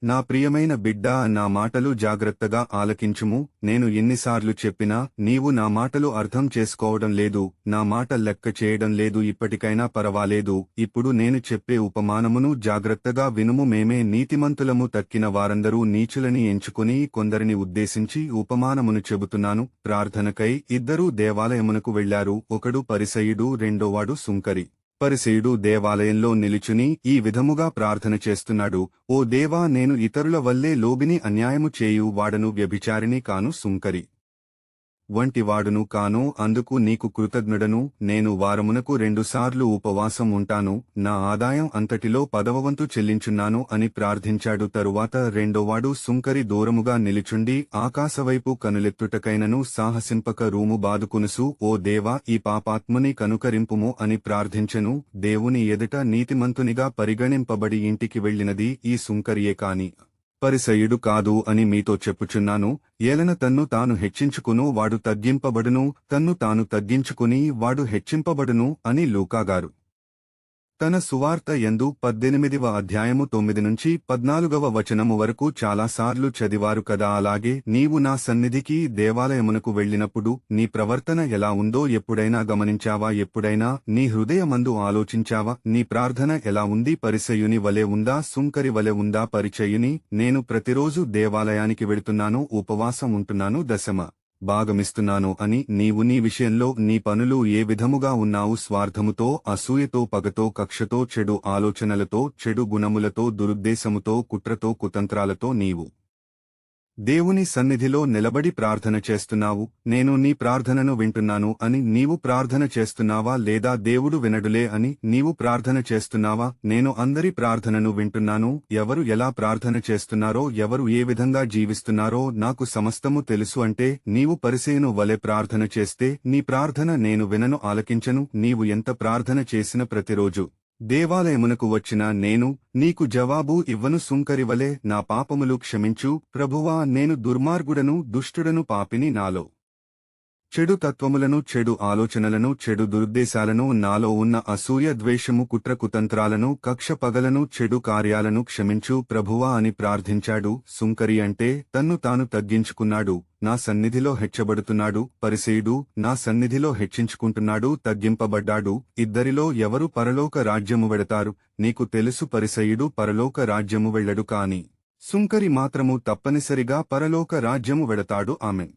నా ప్రియమైన బిడ్డా, నా మాటలు జాగ్రత్తగా ఆలకించుము. నేను ఎన్నిసార్లు చెప్పినా నీవు నా మాటలు అర్థం చేసుకోవడం లేదు, నా మాట లెక్క చేయడం లేదు. ఇప్పటికైనా పరవాలేదు, ఇప్పుడు నేను చెప్పే ఉపమానమును జాగ్రత్తగా వినుము. మేమే నీతిమంతులము, తక్కిన వారందరూ నీచులని ఎంచుకుని కొందరిని ఉద్దేశించి ఉపమానమును చెబుతున్నాను. ప్రార్థనకై ఇద్దరూ దేవాలయమునకు వెళ్లారు. ఒకడు పరిసయ్యుడు, రెండోవాడు సుంకరి. పరిసయ్యుడు దేవాలయంలో నిలుచుని ఈ విధముగా ప్రార్థన చేస్తున్నాడు: ఓ దేవా, నేను ఇతరుల వల్లే లోబిని అన్యాయము చేయు వాడను, వ్యభిచారిని కాను, సుంకరి వంటివాడును కాను. అందుకు నీకు కృతజ్ఞుడను. నేను వారమునకు 2 సార్లు ఉపవాసం ఉంటాను, నా ఆదాయం అంతటిలో 10వ వంతు చెల్లించున్నాను అని ప్రార్థించాడు. తరువాత రెండోవాడు సుంకరి దూరముగా నిలుచుండి ఆకాశవైపు కనులెత్తుటకైనను సాహసింపక రూము బాదుకునుసు: ఓ దేవా, ఈ పాపాత్ముని కనుకరింపుము అని ప్రార్థించెను. దేవుని ఎదుట నీతిమంతునిగా పరిగణింపబడి ఇంటికి వెళ్ళినది ఈ సుంకరియే కాని పరిసయ్యుడు కాదు అని మీతో చెప్పుచున్నాను. ఏలన తన్ను తాను హెచ్చించుకును వాడు తగ్గింపబడును, తన్ను తాను తగ్గించుకుని వాడు హెచ్చింపబడును అని లూకాగారు తన సువార్త యందు 18వ అధ్యాయము 9 నుంచి 14వ వచనము వరకు చాలాసార్లు చదివారు కదా. అలాగే నీవు నా సన్నిధికి దేవాలయమునకు వెళ్ళినప్పుడు నీ ప్రవర్తన ఎలా ఉందో ఎప్పుడైనా గమనించావా? ఎప్పుడైనా నీ హృదయమందు ఆలోచించావా? నీ ప్రార్థన ఎలా ఉంది? పరిసయ్యుని వలె ఉందా? సుంకరి వలె ఉందా? పరిచయుని: నేను ప్రతిరోజు దేవాలయానికి వెళుతున్నాను, ఉపవాసం ఉంటున్నాను, దశమ భాగమిస్తున్నాను అని నీవు నీ విషయంలో నీ పనులు ఏ విధముగా ఉన్నావు? స్వార్థముతో, అసూయతో, పగతో, కక్షతో, చెడు ఆలోచనలతో, చెడు గుణములతో, దురుద్దేశముతో, కుట్రతో, కుతంత్రాలతో నీవు దేవుని సన్నిధిలో నిలబడి ప్రార్థన చేస్తున్నావు. నేను నీ ప్రార్థనను వింటున్నాను అని నీవు ప్రార్థన చేస్తున్నావా? లేదా దేవుడు వినడులే అని నీవు ప్రార్థన చేస్తున్నావా? నేను అందరి ప్రార్థనను వింటున్నాను. ఎవరు ఎలా ప్రార్థన చేస్తున్నారో, ఎవరు ఏ విధంగా జీవిస్తున్నారో నాకు సమస్తము తెలుసు. అంటే నీవు పరిసయ్యుని వలె ప్రార్థన చేస్తే నీ ప్రార్థన నేను వినను, ఆలకించను. నీవు ఎంత ప్రార్థన చేసిన ప్రతిరోజు దేవాలయమునకు వచ్చిన నేను నీకు జవాబు ఇవ్వను. సుంకరివలే నా పాపములు క్షమించు ప్రభువా, నేను దుర్మార్గుడను, దుష్టుడను, పాపిని. నాలో చెడు తత్వములను, చెడు ఆలోచనలను, చెడు దురుద్దేశాలను, నాలో ఉన్న అసూయ, ద్వేషము, కుట్ర, కుతంత్రాలను, కక్ష, పగలను, చెడు కార్యాలను క్షమించు ప్రభువా అని ప్రార్థించాడు. సుంకరి అంటే తన్ను తాను తగ్గించుకున్నాడు, నా సన్నిధిలో హెచ్చబడుతున్నాడు. పరిసయ్యుడు నా సన్నిధిలో హెచ్చించుకుంటున్నాడు, తగ్గింపబడ్డాడు. ఇద్దరిలో ఎవరు పరలోక రాజ్యము వెడతారు? నీకు తెలుసు, పరిసయ్యుడు పరలోక రాజ్యము వెళ్ళడు, కాని సుంకరి మాత్రము తప్పనిసరిగా పరలోక రాజ్యము వెడతాడు. ఆమెన్.